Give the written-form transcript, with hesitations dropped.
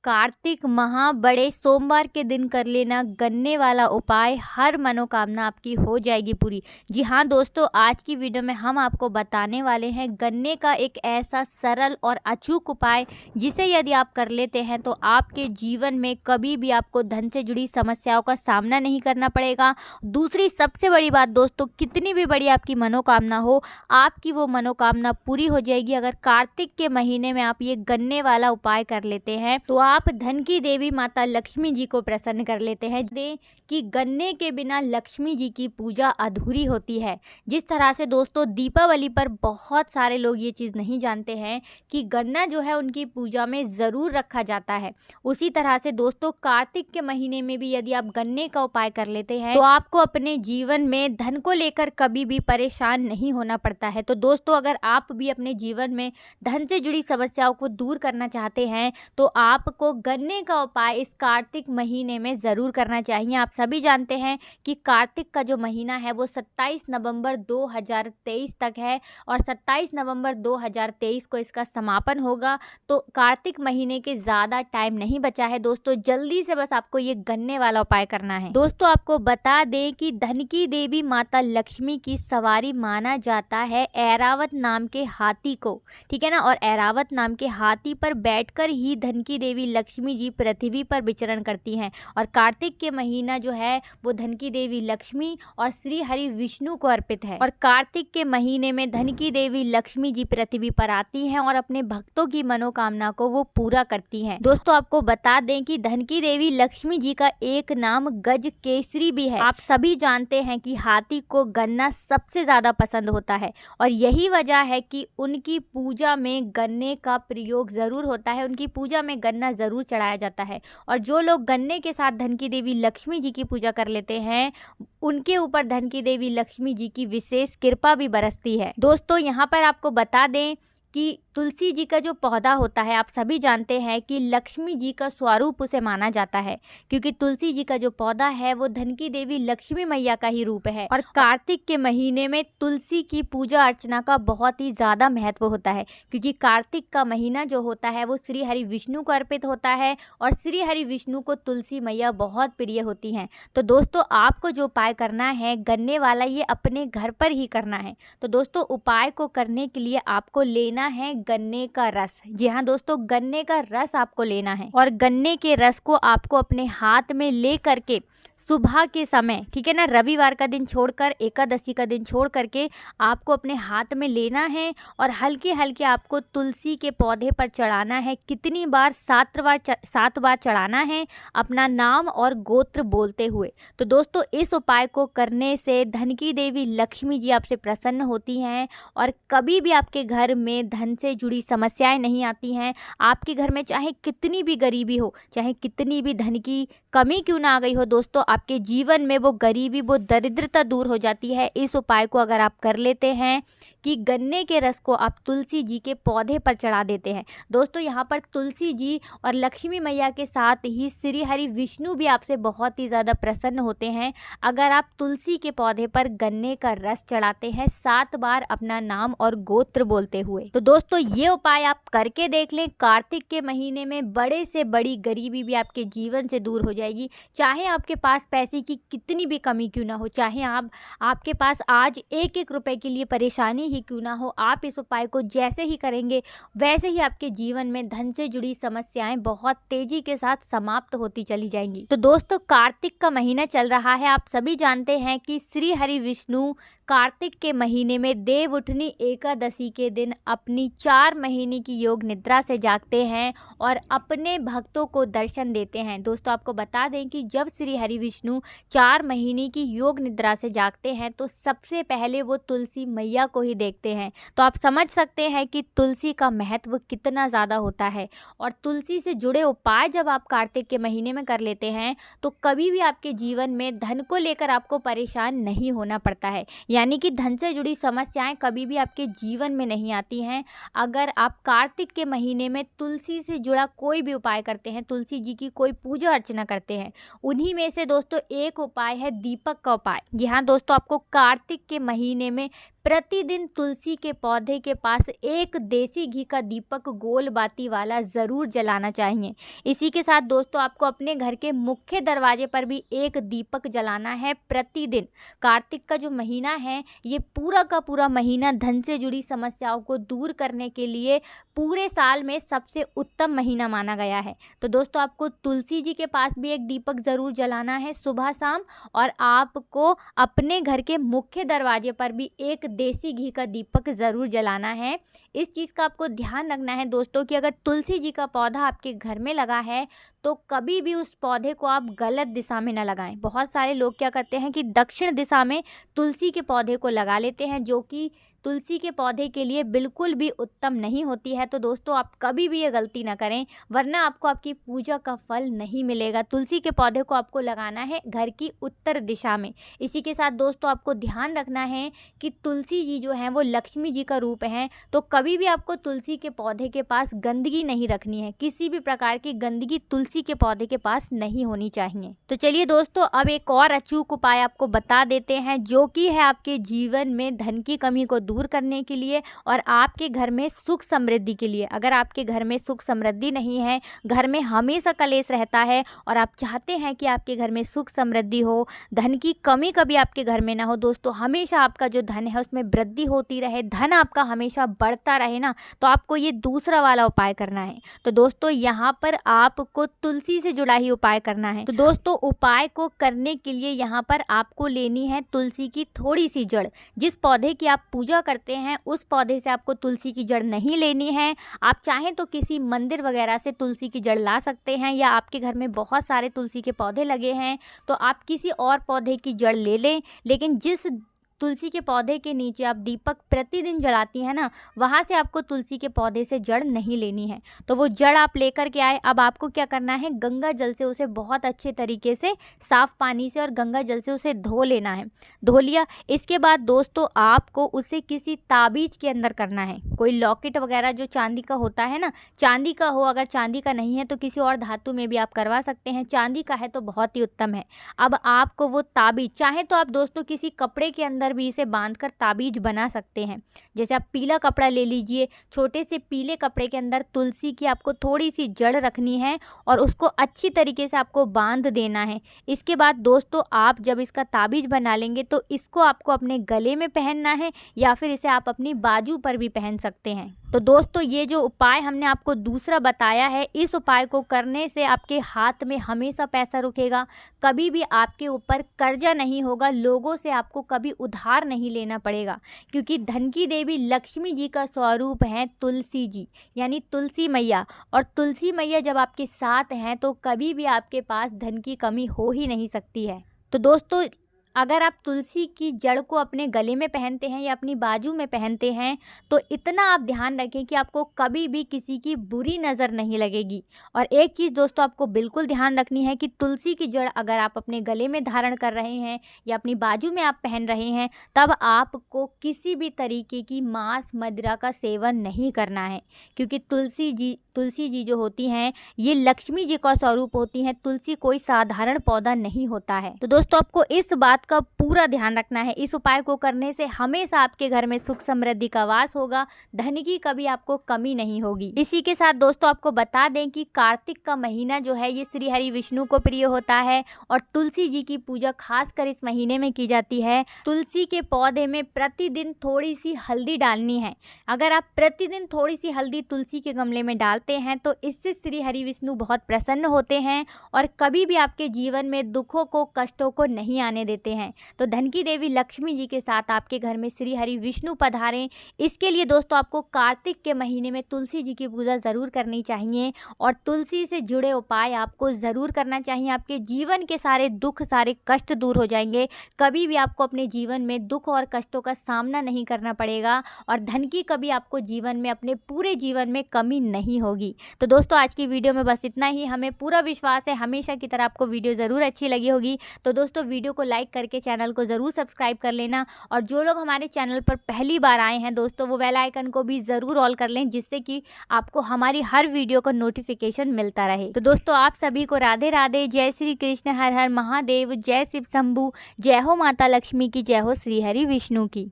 कार्तिक महा बड़े सोमवार के दिन कर लेना गन्ने वाला उपाय, हर मनोकामना आपकी हो जाएगी पूरी। जी हाँ दोस्तों, आज की वीडियो में हम आपको बताने वाले हैं गन्ने का एक ऐसा सरल और अचूक उपाय जिसे यदि आप कर लेते हैं तो आपके जीवन में कभी भी आपको धन से जुड़ी समस्याओं का सामना नहीं करना पड़ेगा। दूसरी सबसे बड़ी बात दोस्तों, कितनी भी बड़ी आपकी मनोकामना हो, आपकी वो मनोकामना पूरी हो जाएगी अगर कार्तिक के महीने में आप ये गन्ने वाला उपाय कर लेते हैं। तो आप धन की देवी माता लक्ष्मी जी को प्रसन्न कर लेते हैं कि गन्ने के बिना लक्ष्मी जी की पूजा अधूरी होती है। जिस तरह से दोस्तों दीपावली पर बहुत सारे लोग ये चीज़ नहीं जानते हैं कि गन्ना जो है उनकी पूजा में ज़रूर रखा जाता है, उसी तरह से दोस्तों कार्तिक के महीने में भी यदि आप गन्ने का उपाय कर लेते हैं तो आपको अपने जीवन में धन को लेकर कभी भी परेशान नहीं होना पड़ता है। तो दोस्तों अगर आप भी अपने जीवन में धन से जुड़ी समस्याओं को दूर करना चाहते हैं तो आपको गन्ने का उपाय इस कार्तिक महीने में ज़रूर करना चाहिए। आप सभी जानते हैं कि कार्तिक का जो महीना है वो 27 नवंबर 2023 तक है और 27 नवंबर 2023 को इसका समापन होगा। तो कार्तिक महीने के ज़्यादा टाइम नहीं बचा है दोस्तों, जल्दी से बस आपको ये गन्ने वाला उपाय करना है। दोस्तों आपको बता दें कि धन की देवी माता लक्ष्मी की सवारी माना जाता है ऐरावत नाम के हाथी को, ठीक है ना। और ऐरावत नाम के हाथी पर बैठकर ही धन की देवी लक्ष्मी जी पृथ्वी पर विचरण करती हैं। और कार्तिक के महीना जो है वो धन की देवी लक्ष्मी और श्री हरि विष्णु को अर्पित है। और कार्तिक के महीने में धन की देवी लक्ष्मी जी पृथ्वी पर आती हैं और अपने भक्तों की मनोकामना को वो पूरा करती हैं। दोस्तों आपको बता दें कि धन की देवी लक्ष्मी जी का एक नाम गज केसरी भी है। आप सभी जानते हैं कि हाथी को गन्ना सबसे ज्यादा पसंद होता है और यही वजह है कि उनकी पूजा में गन्ने का प्रयोग जरूर होता है, उनकी पूजा में गन्ना जरूर चढ़ाया जाता है। और जो लोग गन्ने के साथ धन की देवी लक्ष्मी जी की पूजा कर लेते हैं उनके ऊपर धन की देवी लक्ष्मी जी की विशेष कृपा भी बरसती है। दोस्तों यहाँ पर आपको बता दें कि तुलसी जी का जो पौधा होता है, आप सभी जानते हैं कि लक्ष्मी जी का स्वरूप उसे माना जाता है, क्योंकि तुलसी जी का जो पौधा है वो धन की देवी लक्ष्मी मैया का ही रूप है। और कार्तिक के महीने में तुलसी की पूजा अर्चना का बहुत ही ज़्यादा महत्व होता है, क्योंकि कार्तिक का महीना जो होता है वो श्री हरि विष्णु को अर्पित होता है और श्री हरि विष्णु को तुलसी मैया बहुत प्रिय होती हैं। तो दोस्तों आपको जो उपाय करना है गन्ने वाला, ये अपने घर पर ही करना है। तो दोस्तों उपाय को करने के लिए आपको लेना है गन्ने का रस। जी हाँ दोस्तों, गन्ने का रस आपको लेना है और गन्ने के रस को आपको अपने हाथ में ले करके सुबह के समय, ठीक है ना, रविवार का दिन छोड़कर एकादशी का दिन छोड़ करके आपको अपने हाथ में लेना है और हल्के हल्के आपको तुलसी के पौधे पर चढ़ाना है। कितनी बार? 7 बार चढ़ाना है, अपना नाम और गोत्र बोलते हुए। तो दोस्तों इस उपाय को करने से धन की देवी लक्ष्मी जी आपसे प्रसन्न होती हैं और कभी भी आपके घर में धन से जुड़ी समस्याएं नहीं आती हैं। आपके घर में चाहे कितनी भी गरीबी हो, चाहे कितनी भी धन की कमी क्यों ना आ गई हो दोस्तों, आपके जीवन में वो गरीबी, वो दरिद्रता दूर हो जाती है। इस उपाय को अगर आप कर लेते हैं कि गन्ने के रस को आप तुलसी जी के पौधे पर चढ़ा देते हैं। दोस्तों यहाँ पर तुलसी जी और लक्ष्मी मैया के साथ ही श्री हरि विष्णु भी आपसे बहुत ही ज़्यादा प्रसन्न होते हैं अगर आप तुलसी के पौधे पर गन्ने का रस चढ़ाते हैं 7 बार अपना नाम और गोत्र बोलते हुए। तो दोस्तों ये उपाय आप करके देख लें, कार्तिक के महीने में बड़े से बड़ी गरीबी भी आपके जीवन से दूर हो जाएगी। चाहे आपके पास पैसे की कितनी भी कमी क्यों ना हो, चाहे आपके पास आज 1-1 रुपए के लिए परेशानी ही क्यों ना हो, आप इस उपाय को जैसे ही करेंगे वैसे ही आपके जीवन में धन से जुड़ी समस्याएं बहुत तेजी के साथ समाप्त होती चली जाएंगी। तो दोस्तों कार्तिक का महीना चल रहा है, आप सभी जानते हैं कि श्री हरि विष्णु कार्तिक के महीने में देव उठनी एकादशी के दिन अपनी 4 महीने की योग निद्रा से जागते हैं और अपने भक्तों को दर्शन देते हैं। दोस्तों आपको बता दें कि जब श्री हरि विष्णु 4 महीने की योग निद्रा से जागते हैं तो सबसे पहले वो तुलसी मैया को ही देखते हैं। तो आप समझ सकते हैं कि तुलसी का महत्व कितना ज़्यादा होता है। और तुलसी से जुड़े उपाय जब आप कार्तिक के महीने में कर लेते हैं तो कभी भी आपके जीवन में धन को लेकर आपको परेशान नहीं होना पड़ता है, यानी कि धन से जुड़ी समस्याएं कभी भी आपके जीवन में नहीं आती हैं अगर आप कार्तिक के महीने में तुलसी से जुड़ा कोई भी उपाय करते हैं, तुलसी जी की कोई पूजा अर्चना करते हैं। उन्हीं में से दोस्तों एक उपाय है दीपक का उपाय। जी हाँ दोस्तों, आपको कार्तिक के महीने में प्रतिदिन तुलसी के पौधे के पास एक देसी घी का दीपक गोल बाती वाला ज़रूर जलाना चाहिए। इसी के साथ दोस्तों आपको अपने घर के मुख्य दरवाजे पर भी एक दीपक जलाना है प्रतिदिन। कार्तिक का जो महीना है ये पूरा का पूरा महीना धन से जुड़ी समस्याओं को दूर करने के लिए पूरे साल में सबसे उत्तम महीना माना गया है। तो दोस्तों आपको तुलसी जी के पास भी एक दीपक ज़रूर जलाना है सुबह शाम, और आपको अपने घर के मुख्य दरवाजे पर भी एक देसी घी का दीपक ज़रूर जलाना है। इस चीज़ का आपको ध्यान रखना है दोस्तों कि अगर तुलसी जी का पौधा आपके घर में लगा है तो कभी भी उस पौधे को आप गलत दिशा में ना लगाएं। बहुत सारे लोग क्या करते हैं कि दक्षिण दिशा में तुलसी के पौधे को लगा लेते हैं, जो कि तुलसी के पौधे के लिए बिल्कुल भी उत्तम नहीं होती है। तो दोस्तों आप कभी भी ये गलती ना करें, वरना आपको आपकी पूजा का फल नहीं मिलेगा। तुलसी के पौधे को आपको लगाना है घर की उत्तर दिशा में। इसी के साथ दोस्तों आपको ध्यान रखना है कि तुलसी जी जो हैं वो लक्ष्मी जी का रूप हैं, तो कभी भी आपको तुलसी के पौधे के पास गंदगी नहीं रखनी है। किसी भी प्रकार की गंदगी तुलसी के पौधे के पास नहीं होनी चाहिए। तो चलिए दोस्तों अब एक और अचूक उपाय आपको बता देते हैं, जो कि है आपके जीवन में धन की कमी को दूर करने के लिए और आपके घर में सुख समृद्धि के लिए। अगर आपके घर में सुख समृद्धि नहीं है, घर में हमेशा कलेश रहता है और आप चाहते हैं कि आपके घर में सुख समृद्धि हो, धन की कमी कभी आपके घर में ना हो दोस्तों, हमेशा आपका जो धन है उसमें वृद्धि होती रहे, धन आपका हमेशा बढ़ता रहे ना, तो आपको ये दूसरा वाला उपाय करना है। तो दोस्तों यहाँ पर आपको तुलसी से जुड़ा ही उपाय करना है। तो दोस्तों उपाय को करने के लिए यहाँ पर आपको लेनी है तुलसी की थोड़ी सी जड़। जिस पौधे की आप पूजा करते हैं उस पौधे से आपको तुलसी की जड़ नहीं लेनी है। आप चाहें तो किसी मंदिर वगैरह से तुलसी की जड़ ला सकते हैं, या आपके घर में बहुत सारे तुलसी के पौधे लगे हैं तो आप किसी और पौधे की जड़ ले लें। लेकिन जिस तुलसी के पौधे के नीचे आप दीपक प्रतिदिन जलाती हैं ना, वहाँ से आपको तुलसी के पौधे से जड़ नहीं लेनी है। तो वो जड़ आप लेकर के आए। अब आपको क्या करना है, गंगा जल से उसे बहुत अच्छे तरीके से साफ़ पानी से और गंगा जल से उसे धो लेना है। धो लिया, इसके बाद दोस्तों आपको उसे किसी ताबीज़ के अंदर करना है। कोई लॉकेट वगैरह जो चांदी का होता है ना, चांदी का हो, अगर चांदी का नहीं है तो किसी और धातु में भी आप करवा सकते हैं, चांदी का है तो बहुत ही उत्तम है। अब आपको वो ताबीज़, चाहे तो आप दोस्तों किसी कपड़े के अंदर भी इसे बांधकर ताबीज बना सकते हैं। जैसे आप पीला कपड़ा ले लीजिए, छोटे से पीले कपड़े के अंदर तुलसी की आपको थोड़ी सी जड़ रखनी है और उसको अच्छी तरीके से आपको बांध देना है। इसके बाद दोस्तों आप जब इसका ताबीज बना लेंगे तो इसको आपको अपने गले में पहनना है, या फिर इसे आप अपनी बाजू पर भी पहन सकते हैं। तो दोस्तों ये जो उपाय हमने आपको दूसरा बताया है, इस उपाय को करने से आपके हाथ में हमेशा पैसा रुकेगा, कभी भी आपके ऊपर कर्जा नहीं होगा, लोगों से आपको कभी उधार नहीं लेना पड़ेगा, क्योंकि धन की देवी लक्ष्मी जी का स्वरूप है तुलसी जी, यानी तुलसी मैया। और तुलसी मैया जब आपके साथ हैं तो कभी भी आपके पास धन की कमी हो ही नहीं सकती है। तो दोस्तों अगर आप तुलसी की जड़ को अपने गले में पहनते हैं या अपनी बाजू में पहनते हैं तो इतना आप ध्यान रखें कि आपको कभी भी किसी की बुरी नज़र नहीं लगेगी। और एक चीज़ दोस्तों आपको बिल्कुल ध्यान रखनी है कि तुलसी की जड़ अगर आप अपने गले में धारण कर रहे हैं या अपनी बाजू में आप पहन रहे हैं, तब आपको किसी भी तरीके की मांस मदिरा का सेवन नहीं करना है, क्योंकि तुलसी जी जो होती हैं ये लक्ष्मी जी का स्वरूप होती हैं। तुलसी कोई साधारण पौधा नहीं होता है। तो दोस्तों आपको इस बात का पूरा ध्यान रखना है। इस उपाय को करने से हमेशा आपके घर में सुख समृद्धि का वास होगा, धन की कभी आपको कमी नहीं होगी। इसी के साथ दोस्तों आपको बता दें कि कार्तिक का महीना जो है ये श्री हरि विष्णु को प्रिय होता है और तुलसी जी की पूजा खासकर इस महीने में की जाती है। तुलसी के पौधे में प्रतिदिन थोड़ी सी हल्दी डालनी है। अगर आप प्रतिदिन थोड़ी सी हल्दी तुलसी के गमले में डालते हैं तो इससे श्री हरि विष्णु बहुत प्रसन्न होते हैं और कभी भी आपके जीवन में दुखों को कष्टों को नहीं आने देते हैं। तो धन की देवी लक्ष्मी जी के साथ आपके घर में श्री हरि विष्णु पधारें। इसके लिए दोस्तों आपको कार्तिक के महीने में तुलसी जी की पूजा ज़रूर करनी चाहिए और तुलसी से जुड़े उपाय आपको ज़रूर करना चाहिए। आपके जीवन के सारे दुख सारे कष्ट दूर हो जाएंगे। कभी भी आपको अपने जीवन में दुख और कष्टों का सामना नहीं करना पड़ेगा और धन की कभी आपको जीवन में अपने पूरे जीवन में कमी नहीं होगी। तो दोस्तों आज की वीडियो में बस इतना ही। हमें पूरा विश्वास है हमेशा की तरह आपको वीडियो ज़रूर अच्छी लगी होगी। तो दोस्तों वीडियो को लाइक करके चैनल को ज़रूर सब्सक्राइब कर लेना और जो लोग हमारे चैनल पर पहली बार आए हैं दोस्तों वो बेल आइकन को भी ज़रूर ऑल कर लें, जिससे कि आपको हमारी हर वीडियो का नोटिफिकेशन मिलता रहे। तो दोस्तों आप सभी को राधे राधे, जय श्री कृष्ण, हर हर महादेव, जय शिव शंभू, जय हो माता लक्ष्मी की, जय हो श्री हरि विष्णु की।